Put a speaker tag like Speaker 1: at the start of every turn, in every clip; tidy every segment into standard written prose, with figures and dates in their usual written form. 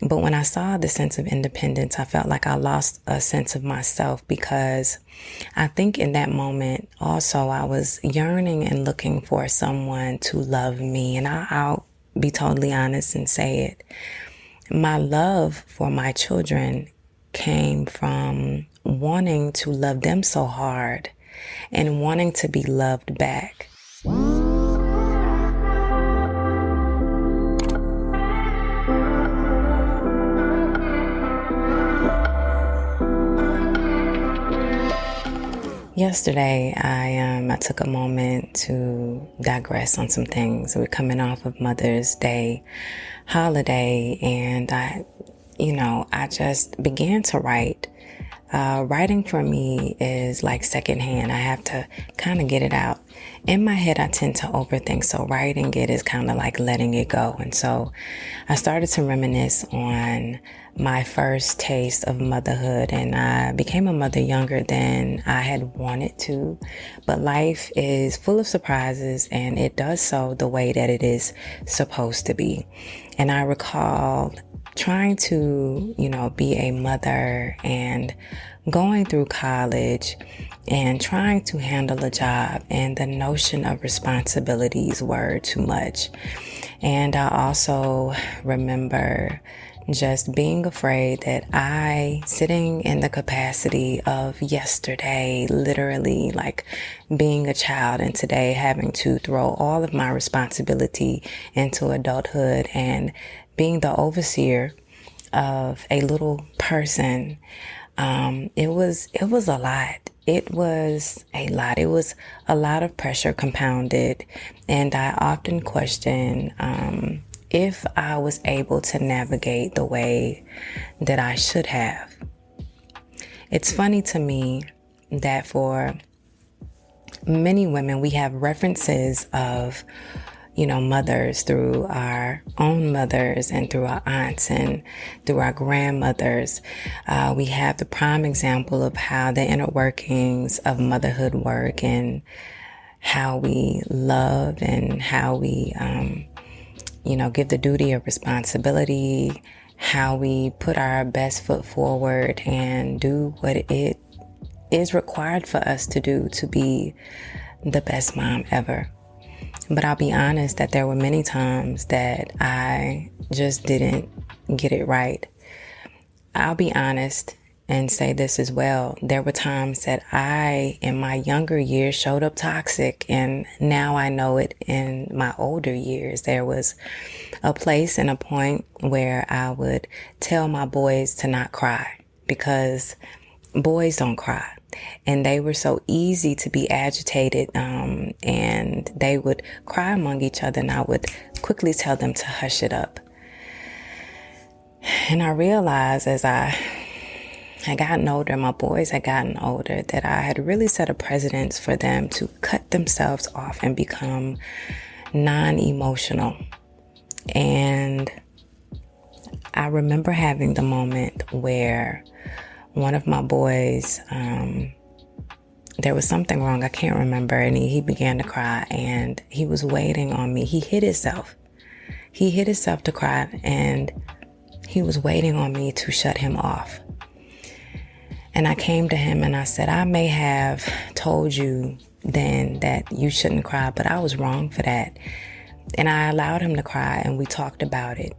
Speaker 1: But when I saw the sense of independence, I felt like I lost a sense of myself, because I think in that moment also I was yearning and looking for someone to love me. And I'll be totally honest and say it. My love for my children came from wanting to love them so hard and wanting to be loved back. Yesterday, I took a moment to digress on some things. We're coming off of Mother's Day holiday, and I just began to write. Writing for me is like secondhand. I have to kind of get it out. In my head, I tend to overthink. So writing it is kind of like letting it go. And so I started to reminisce on my first taste of motherhood. And I became a mother younger than I had wanted to. But life is full of surprises, and it does so the way that it is supposed to be. And I recall trying to, be a mother and going through college and trying to handle a job, and the notion of responsibilities were too much. And I also remember just being afraid that sitting in the capacity of yesterday, literally like being a child, and today having to throw all of my responsibility into adulthood and being the overseer of a little person. It was a lot. It was a lot. It was a lot of pressure compounded. And I often question, if I was able to navigate the way that I should have. It's funny to me that for many women, we have references of mothers through our own mothers and through our aunts and through our grandmothers. We have the prime example of how the inner workings of motherhood work, and how we love, and how we, give the duty of responsibility, how we put our best foot forward and do what it is required for us to do to be the best mom ever. But I'll be honest that there were many times that I just didn't get it right. I'll be honest and say this as well. There were times that I, in my younger years, showed up toxic, and now I know it in my older years. There was a place and a point where I would tell my boys to not cry, because boys don't cry. And they were so easy to be agitated, and they would cry among each other, and I would quickly tell them to hush it up. And I realized as I had gotten older, my boys had gotten older, that I had really set a precedence for them to cut themselves off and become non-emotional. And I remember having the moment where one of my boys, there was something wrong. I can't remember. And he began to cry, and he was waiting on me. He hit himself. He hit himself to cry, and he was waiting on me to shut him off. And I came to him and I said, I may have told you then that you shouldn't cry, but I was wrong for that. And I allowed him to cry, and we talked about it.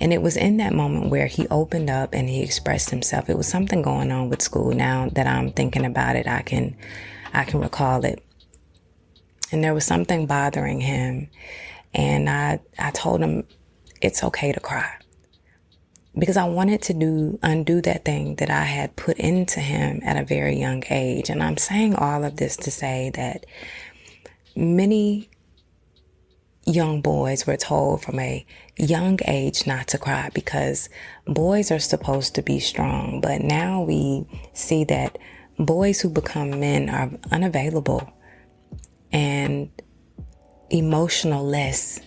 Speaker 1: And it was in that moment where he opened up and he expressed himself. It was something going on with school. Now that I'm thinking about it, I can recall it. And there was something bothering him. And I told him it's okay to cry, because I wanted to undo that thing that I had put into him at a very young age. And I'm saying all of this to say that many young boys were told from a young age not to cry, because boys are supposed to be strong. But now we see that boys who become men are unavailable and emotional-less,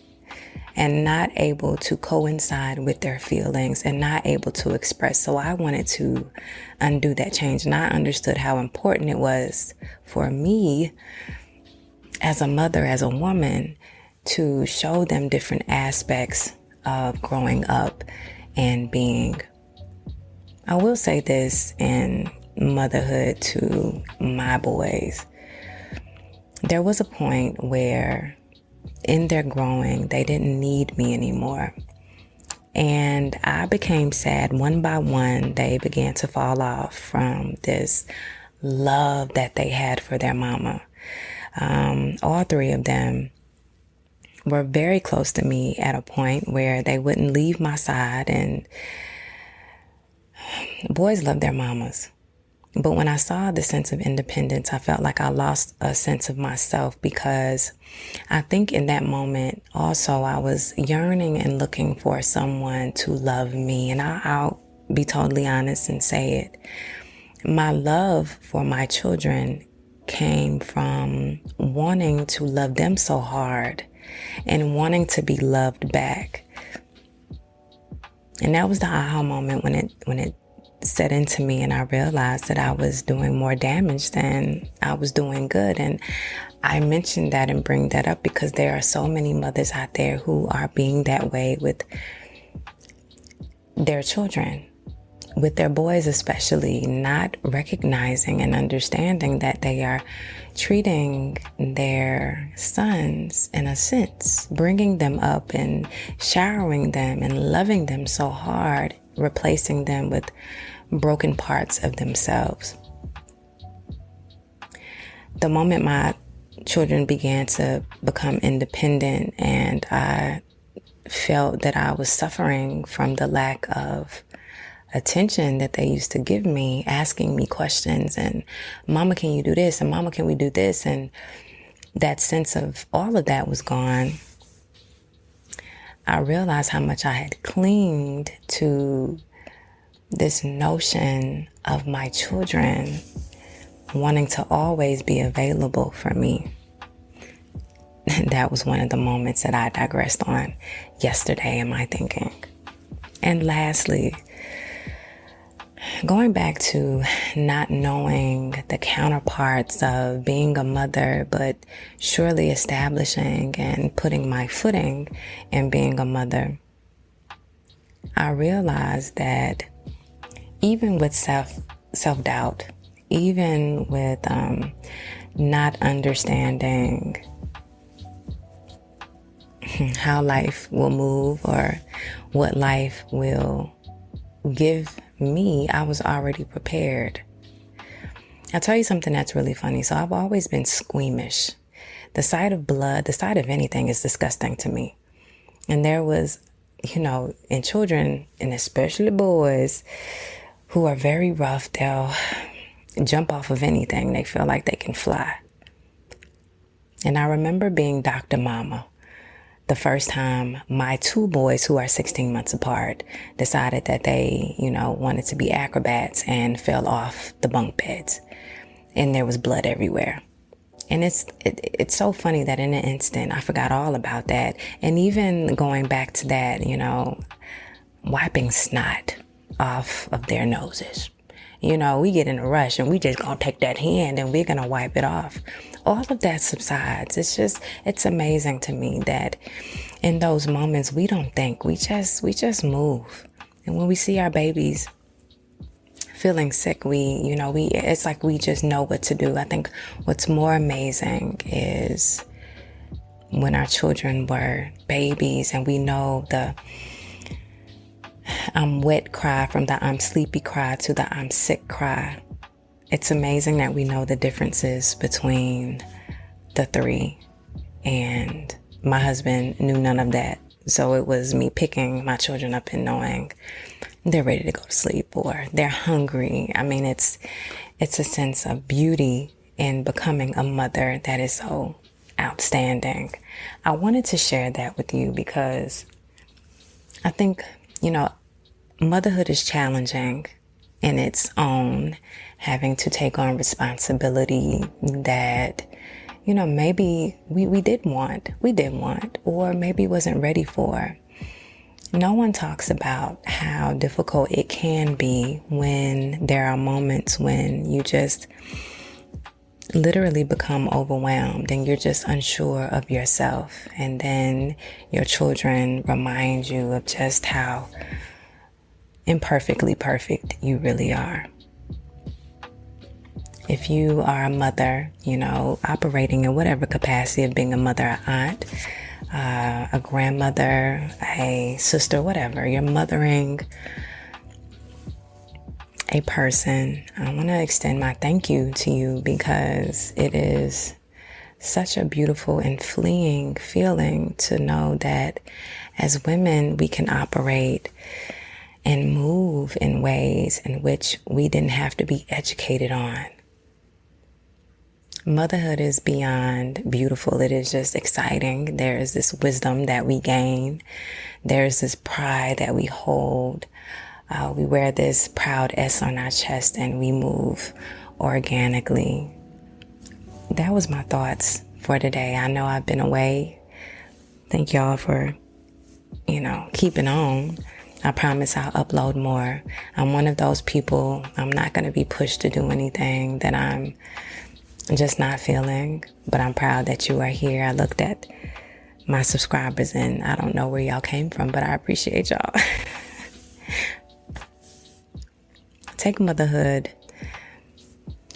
Speaker 1: and not able to coincide with their feelings, and not able to express. So I wanted to undo that change. And I understood how important it was for me as a mother, as a woman, to show them different aspects of growing up and being. I will say this in motherhood to my boys. There was a point where in their growing, they didn't need me anymore. And I became sad. One by one, they began to fall off from this love that they had for their mama. All three of them were very close to me at a point where they wouldn't leave my side, and boys love their mamas. But when I saw the sense of independence, I felt like I lost a sense of myself, because I think in that moment also I was yearning and looking for someone to love me. And I'll be totally honest and say it. My love for my children came from wanting to love them so hard and wanting to be loved back. And that was the aha moment when it set into me, and I realized that I was doing more damage than I was doing good. And I mentioned that and bring that up because there are so many mothers out there who are being that way with their children, with their boys especially, not recognizing and understanding that they are treating their sons, in a sense, bringing them up and showering them and loving them so hard, replacing them with broken parts of themselves. The moment my children began to become independent and I felt that I was suffering from the lack of attention that they used to give me, asking me questions and, Mama, can you do this? And Mama, can we do this? And that sense of all of that was gone. I realized how much I had clinged to this notion of my children wanting to always be available for me. That was one of the moments that I digressed on yesterday in my thinking. And lastly, going back to not knowing the counterparts of being a mother, but surely establishing and putting my footing in being a mother, I realized that even with self-doubt, even with not understanding how life will move or what life will give me, I was already prepared. I'll tell you something that's really funny. So I've always been squeamish. The sight of blood, the sight of anything is disgusting to me. And there was, in children, and especially boys, who are very rough, they'll jump off of anything. They feel like they can fly. And I remember being Dr. Mama the first time my two boys, who are 16 months apart, decided that they, wanted to be acrobats and fell off the bunk beds. And there was blood everywhere. And it's so funny that in an instant, I forgot all about that. And even going back to that, wiping snot off of their noses. We get in a rush and we just gonna take that hand and we're gonna wipe it off. All of that subsides. It's amazing to me that in those moments we don't think, we just move. And when we see our babies feeling sick, it's like we just know what to do. I think what's more amazing is when our children were babies and we know the I'm wet cry from the I'm sleepy cry to the I'm sick cry. It's amazing that we know the differences between the three, and my husband knew none of that. So it was me picking my children up and knowing they're ready to go to sleep or they're hungry. I mean, it's a sense of beauty in becoming a mother that is so outstanding. I wanted to share that with you because I think, motherhood is challenging in its own, having to take on responsibility that, maybe we did want, or maybe wasn't ready for. No one talks about how difficult it can be when there are moments when you just literally become overwhelmed and you're just unsure of yourself. And then your children remind you of just how imperfectly perfect. You really are. If you are a mother, operating in whatever capacity of being a mother, an aunt, a grandmother, a sister, whatever, you're mothering a person, I want to extend my thank you to you, because it is such a beautiful and fleeing feeling to know that as women, we can operate and move in ways in which we didn't have to be educated on. Motherhood is beyond beautiful. It is just exciting. There is this wisdom that we gain. There's this pride that we hold. We wear this proud S on our chest and we move organically. That was my thoughts for today. I know I've been away. Thank y'all for, keeping on. I promise I'll upload more. I'm one of those people, I'm not going to be pushed to do anything that I'm just not feeling, but I'm proud that you are here. I looked at my subscribers and I don't know where y'all came from, but I appreciate y'all. Take motherhood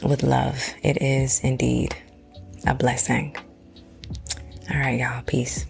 Speaker 1: with love. It is indeed a blessing. All right, y'all. Peace.